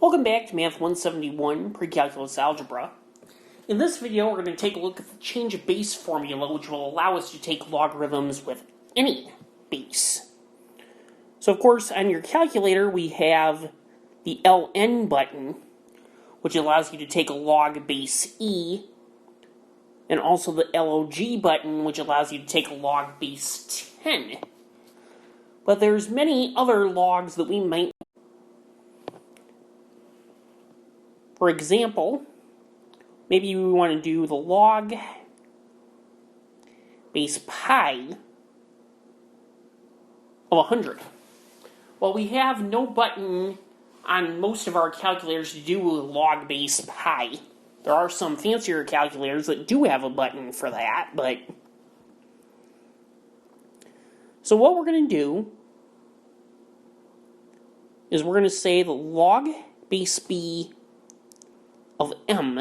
Welcome back to Math 171, Pre-Calculus Algebra. In this video, we're going to take a look at the change of base formula, which will allow us to take logarithms with any base. So, of course, on your calculator, we have the ln button, which allows you to take a log base e, and also the log button, which allows you to take a log base 10. But there's many other logs that we might. For example, maybe we want to do the log base pi of 100. Well, we have no button on most of our calculators to do a log base pi. There are some fancier calculators that do have a button for that, but... So what we're going to do is we're going to say the log base b of m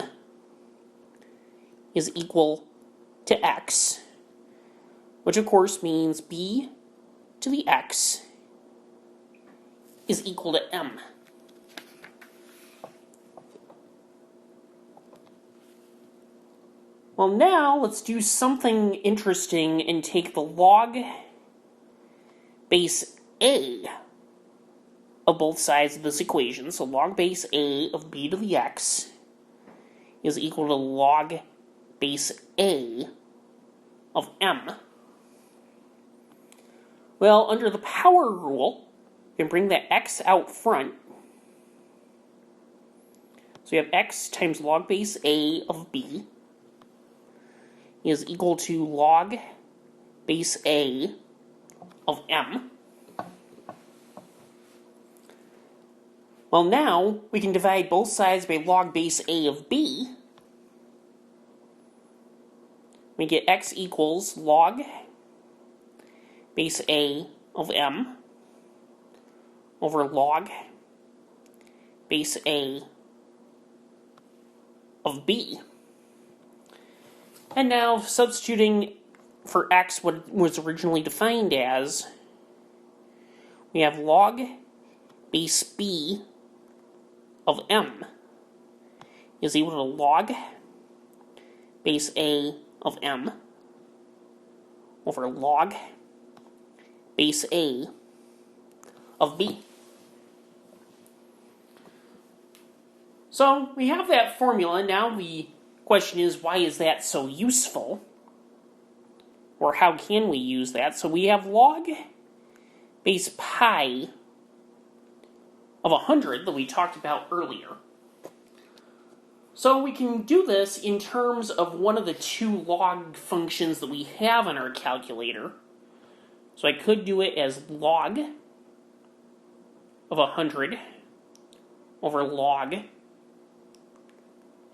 is equal to x, which of course means b to the x is equal to m. Well, now let's do something interesting and take the log base a of both sides of this equation. So log base a of b to the x is equal to log base a of m. Well, under the power rule, we can bring that x out front. So we have x times log base a of b is equal to log base a of m. Well, now we can divide both sides by log base a of b. We get x equals log base a of m over log base a of b. And now, substituting for x what was originally defined as, we have log base b of m is equal to log base a of m over log base a of b. So we have that formula. Now the question is, why is that so useful? Or how can we use that? So we have log base pi of 100 that we talked about earlier. So we can do this in terms of one of the two log functions that we have on our calculator. So I could do it as log of 100 over log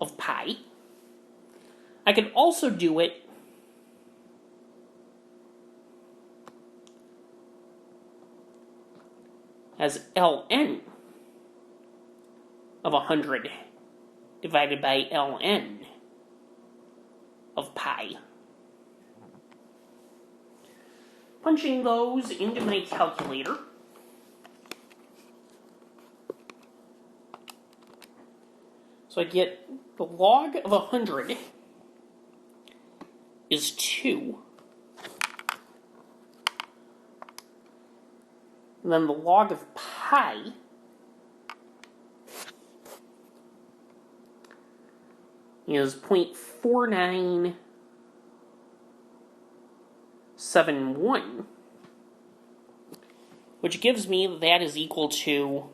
of pi. I could also do it as ln of 100 divided by ln of pi. Punching those into my calculator. So I get the log of 100 is 2. And then the log of pi is 0.4971, which gives me that is equal to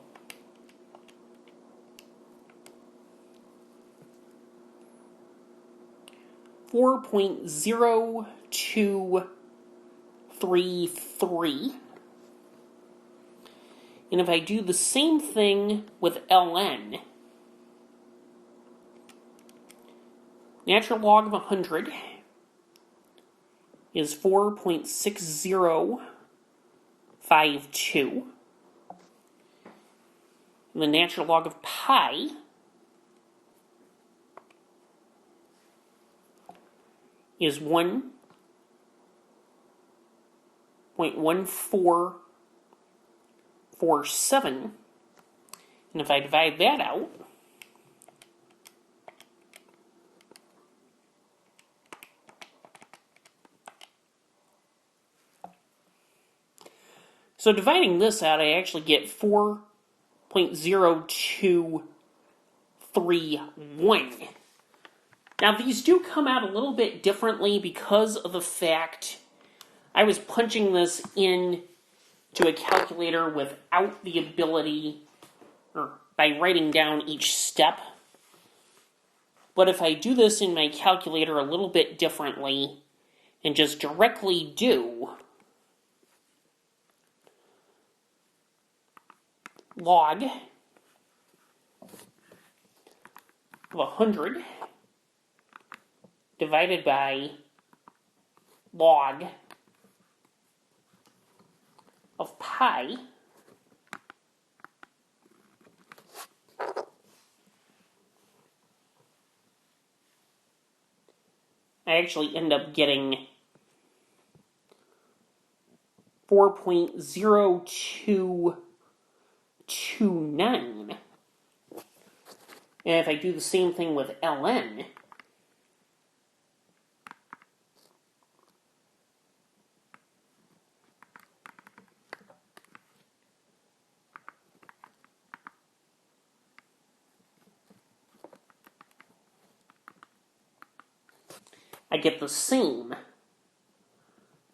4.0233. And if I do the same thing with ln, natural log of 100 is 4.6052. And the natural log of pi is 1.1447, And if I divide that out, so dividing this out, I actually get 4.0231. Now, these do come out a little bit differently because of the fact I was punching this in to a calculator without the ability, or by writing down each step. But if I do this in my calculator a little bit differently and just directly do log of 100 divided by log of pi, I actually end up getting 4.0229. And if I do the same thing with ln, I get the same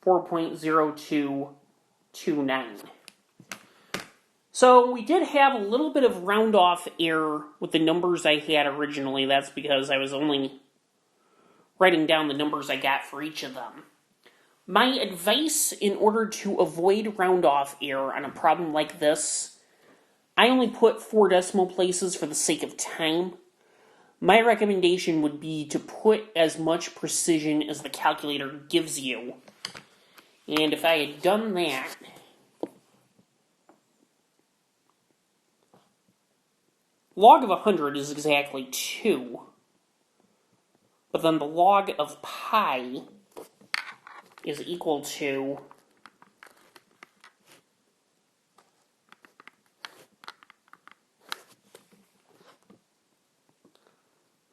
4.0229. So we did have a little bit of round-off error with the numbers I had originally. That's because I was only writing down the numbers I got for each of them. My advice in order to avoid round-off error on a problem like this, I only put 4 decimal places for the sake of time. My recommendation would be to put as much precision as the calculator gives you. And if I had done that, log of 100 is exactly 2. But then the log of pi is equal to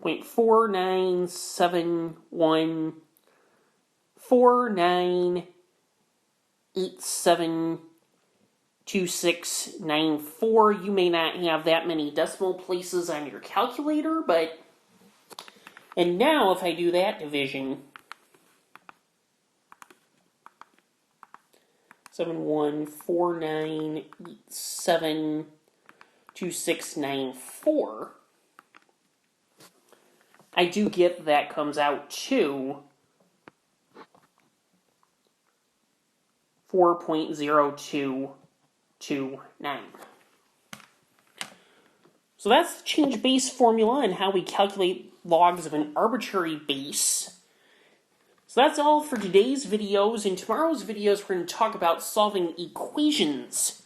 0.497149872694. You may not have that many decimal places on your calculator, but... And now if I do that division, 7149872694, I do get that comes out to 4.0229. So that's the change base formula and how we calculate logs of an arbitrary base. So that's all for today's videos. In tomorrow's videos, we're going to talk about solving equations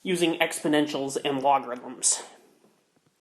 using exponentials and logarithms.